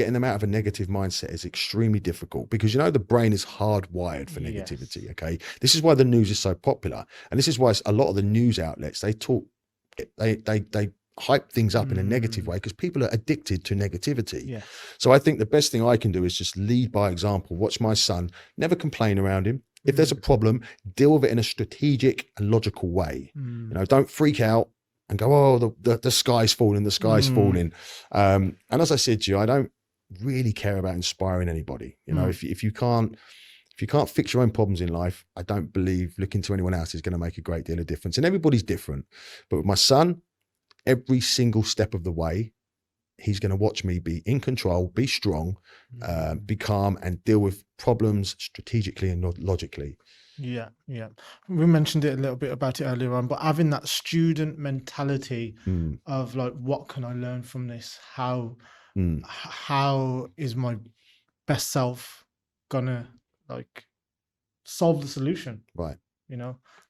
getting them out of a negative mindset is extremely difficult because, the brain is hardwired for negativity. Yes. Okay. This is why the news is so popular. And this is why a lot of the news outlets, they hype things up in a negative way because people are addicted to negativity. Yeah. So I think the best thing I can do is just lead by example. Watch my son, never complain around him. If there's a problem, deal with it in a strategic and logical way. Don't freak out and go, oh, the sky's falling, the sky's falling. And as I said to you, I don't really care about inspiring anybody. If you can't fix your own problems in life, I don't believe looking to anyone else is going to make a great deal of difference. And everybody's different. But with my son, every single step of the way, he's going to watch me be in control, be strong, be calm, and deal with problems strategically and logically. Yeah. We mentioned it a little bit about it earlier on, but having that student mentality of like, what can I learn from this? How is my best self gonna like solve the solution? Right.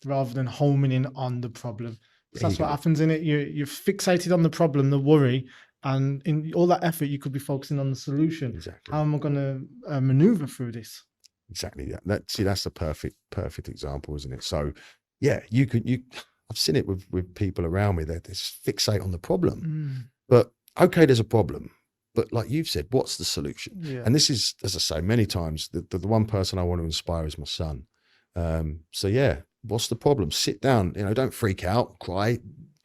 Rather than homing in on the problem. So that's what happens in it. You're fixated on the problem, the worry, and in all that effort, you could be focusing on the solution. Exactly. How am I going to maneuver through this? Exactly. That's the perfect example, isn't it? So, yeah, I've seen it with people around me that they just fixate on the problem. But okay, there's a problem. But like you've said, what's the solution? Yeah. And this is, as I say, many times, the one person I want to inspire is my son. So yeah, what's the problem? Sit down, don't freak out, cry,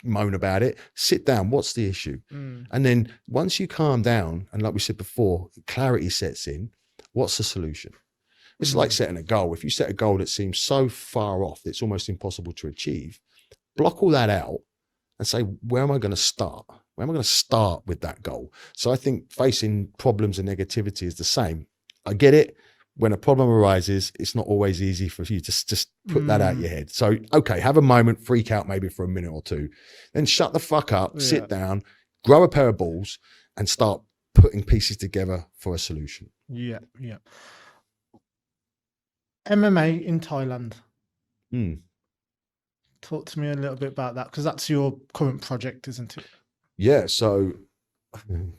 moan about it. Sit down. What's the issue? And then once you calm down, and like we said before, clarity sets in, what's the solution? It's like setting a goal. If you set a goal that seems so far off, it's almost impossible to achieve, block all that out and say, where am I going to start? Where am I going to start with that goal? So I think facing problems and negativity is the same. I get it. When a problem arises, it's not always easy for you to just put that out of your head. So, okay, have a moment, freak out maybe for a minute or two, then shut the fuck up, sit down, grow a pair of balls and start putting pieces together for a solution. Yeah. MMA in Thailand. Talk to me a little bit about that, because that's your current project, isn't it? Yeah, so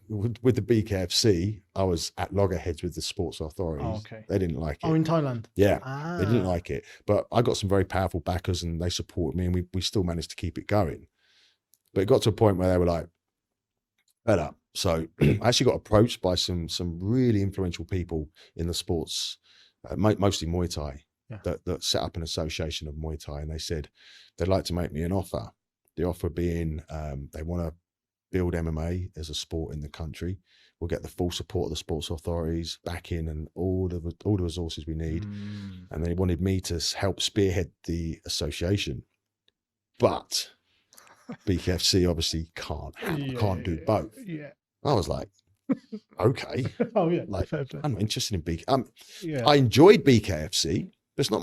with the BKFC, I was at loggerheads with the sports authorities. Oh, okay. They didn't like it. Oh, in Thailand? Yeah, they didn't like it. But I got some very powerful backers and they supported me, and we still managed to keep it going. But it got to a point where they were like, fed up. So I actually got approached by some really influential people in the sports, mostly Muay Thai, that set up an association of Muay Thai, and they said they'd like to make me an offer. The offer being they want to build MMA as a sport in the country. We'll get the full support of the sports authorities, backing, and all the resources we need. And they wanted me to help spearhead the association. But BKFC obviously can't do both. Yeah. I was like, okay. Oh yeah. Like, I'm not interested in yeah. I enjoyed BKFC, but it's not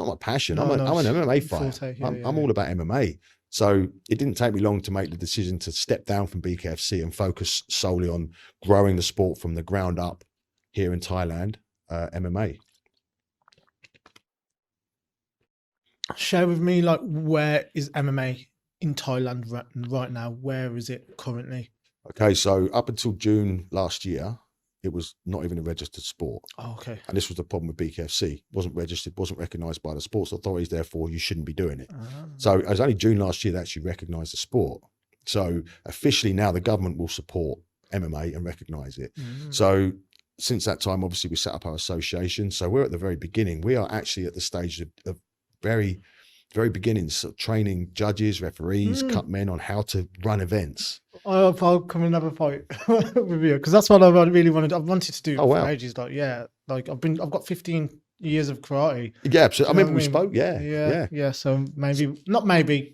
my passion. No, I'm an MMA fighter. Forte, yeah, I'm all about MMA. So it didn't take me long to make the decision to step down from BKFC and focus solely on growing the sport from the ground up here in Thailand, MMA. Share with me, like, where is MMA in Thailand right now? Where is it currently? Okay, so up until June last year, it was not even a registered sport. Oh, okay. And this was the problem with BKFC. It wasn't registered, wasn't recognised by the sports authorities, therefore you shouldn't be doing it. So it was only June last year that actually recognised the sport. So officially now the government will support MMA and recognise it. So since that time, obviously we set up our association. So we're at the very beginning. We are actually at the stage of very beginnings, so training judges, referees, cut men on how to run events. I'll come and have a fight with you, because that's what I really wanted. I've wanted to do for ages. Like I've got 15 years of karate. Yeah, absolutely. I remember we spoke. Yeah. So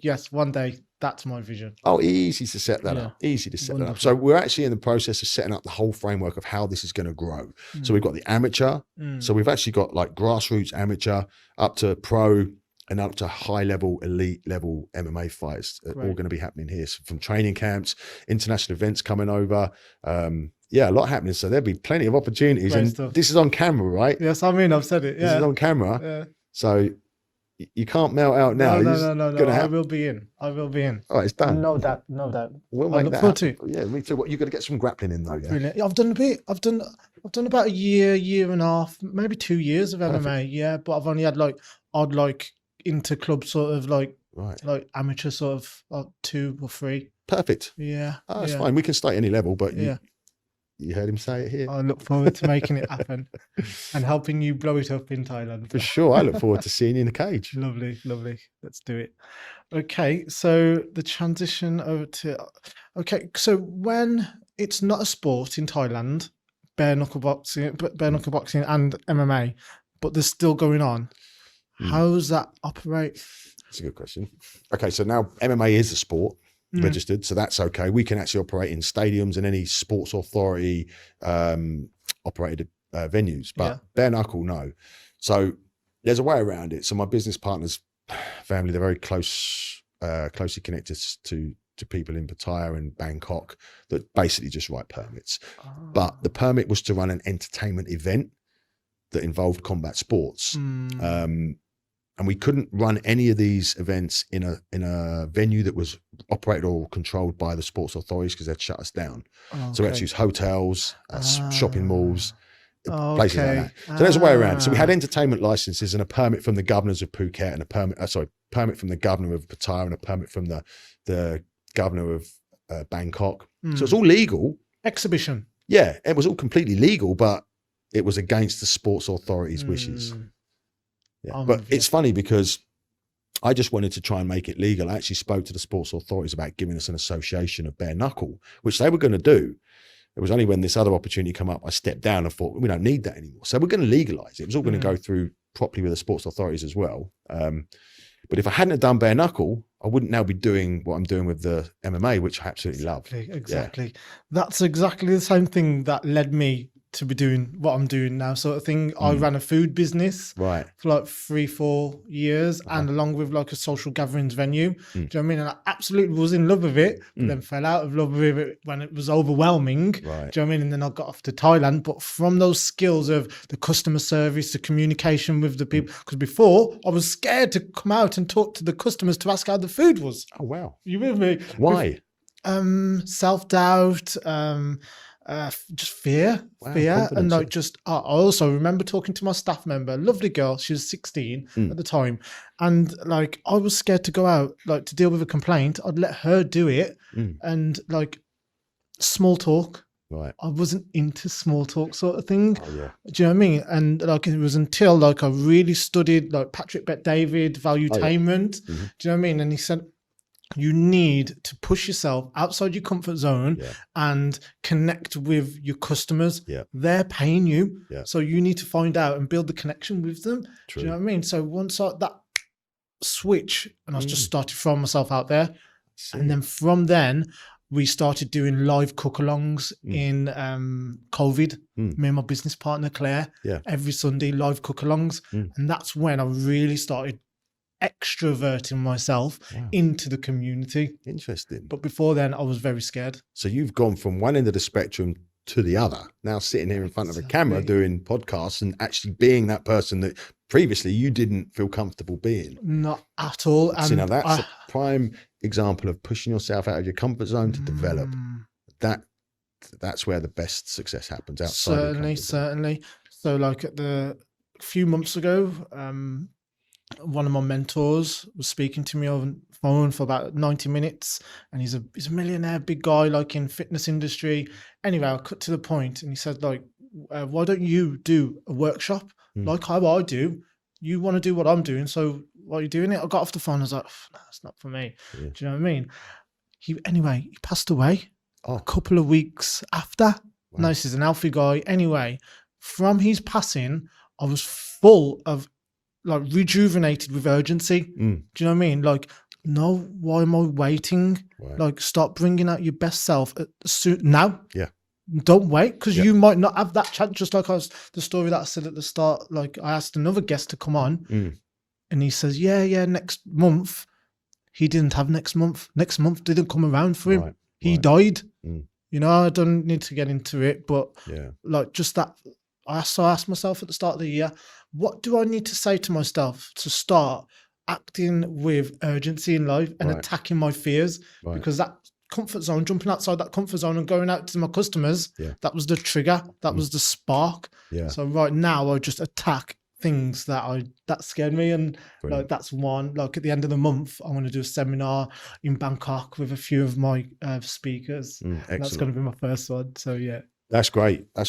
yes, one day that's my vision. Oh, easy to set that up. Easy to set that up. So we're actually in the process of setting up the whole framework of how this is going to grow. So we've got the amateur. So we've actually got like grassroots amateur up to pro, and up to high level, elite level MMA fights all going to be happening here. So from training camps, international events coming over. A lot happening. So there'll be plenty of opportunities. This is on camera, right? Yes, I mean, I've said it. Yeah. This is on camera. Yeah. So You can't melt out now. No. I will be in. I will be in. Oh, it's done. No doubt. No doubt. We'll I make look that forward to happen. Yeah, me too. What you got to get some grappling in though. Yeah. Brilliant. I've done a bit. I've done about a year and a half, maybe 2 years of MMA. Perfect. Yeah, but I've only had like odd like inter club sort of like amateur sort of 2 or 3. Perfect. Yeah. Oh, that's fine. We can start any level, but yeah. You heard him say it here. I look forward to making it happen and helping you blow it up in Thailand. For sure. I look forward to seeing you in the cage. Lovely. Let's do it. Okay. So the transition over to, so when it's not a sport in Thailand, bare knuckle boxing and MMA, but they're still going on, how does that operate? That's a good question. Okay. So now MMA is a sport. Registered, so that's okay. We can actually operate in stadiums and any sports authority operated venues, but bare knuckle, no. So there's a way around it. So my business partner's family, they're very closely connected to people in Pattaya and Bangkok that basically just write permits. But the permit was to run an entertainment event that involved combat sports. And we couldn't run any of these events in a venue that was operated or controlled by the sports authorities because they'd shut us down. So we had to use hotels, shopping malls, places like that. So there's a way around. So we had entertainment licenses and a permit from the governors of Phuket and a permit from the governor of Pattaya and a permit from the governor of Bangkok. So it's all legal. Exhibition. Yeah, it was all completely legal, but it was against the sports authorities' wishes. Yeah. But it's funny because I just wanted to try and make it legal. I actually spoke to the sports authorities about giving us an association of bare knuckle, which they were going to do. It was only when this other opportunity came up, I stepped down and thought, we don't need that anymore. So we're going to legalize it. It was all going to go through properly with the sports authorities as well. But if I hadn't have done bare knuckle, I wouldn't now be doing what I'm doing with the MMA, which I absolutely love. Exactly. Yeah. That's exactly the same thing that led me to be doing what I'm doing now, sort of thing. I ran a food business for like 3-4 years, and along with like a social gatherings venue. Do you know what I mean? And I absolutely was in love with it, but then fell out of love with it when it was overwhelming. Do you know what I mean? And then I got off to Thailand. But from those skills of the customer service, the communication with the people, because before I was scared to come out and talk to the customers to ask how the food was. Oh wow! You with me? Why? Self-doubt. Just fear, and like just I also remember talking to my staff member, lovely girl, she was 16 at the time, and like I was scared to go out like to deal with a complaint. I'd let her do it, and like small talk. I wasn't into small talk sort of thing. Do you know what I mean? And like it was until like I really studied like Patrick Bet-David, Valuetainment. Do you know what I mean? And he said, you need to push yourself outside your comfort zone and connect with your customers. They're paying you. So you need to find out and build the connection with them. Do you know what I mean? So once that switch, and I just started throwing myself out there. And then from then, we started doing live cook-alongs in COVID. Me and my business partner, Claire, every Sunday, live cook-alongs. And that's when I really started extroverting myself into the community. Interesting. But before then I was very scared. So you've gone from one end of the spectrum to the other, now sitting here in front of a camera doing podcasts and actually being that person that previously you didn't feel comfortable being. Not at all. And so now that's a prime example of pushing yourself out of your comfort zone to develop. That's where the best success happens, outside. Certainly. So like a few months ago, one of my mentors was speaking to me on the phone for about 90 minutes, and he's a millionaire, big guy, like in fitness industry. Anyway, I cut to the point, and he said, like, why don't you do a workshop like how I do? You want to do what I'm doing, so why are you doing it? I got off the phone, I was like, no, it's not for me. Do you know what I mean? He passed away a couple of weeks after. Now, this is an Alfie guy. Anyway, from his passing, I was full of like rejuvenated with urgency. Do you know what I mean? Like, no, why am I waiting? Like, start bringing out your best self soon now. Don't wait, because you might not have that chance. Just like the story that I said at the start, like I asked another guest to come on and he says, yeah, next month. He didn't have next month. Next month didn't come around for him. He died. You know, I don't need to get into it, but like just that, I asked myself at the start of the year, what do I need to say to myself to start acting with urgency in life and Right. attacking my fears, Right. because that comfort zone, jumping outside that comfort zone and going out to my customers, Yeah. that was the trigger, that was the spark. Yeah. So right now I just attack things that scared me, and Brilliant. like that's one. Like at the end of the month, I want to do a seminar in Bangkok with a few of my speakers. And that's Excellent. going to be my first one. So yeah. That's great. That's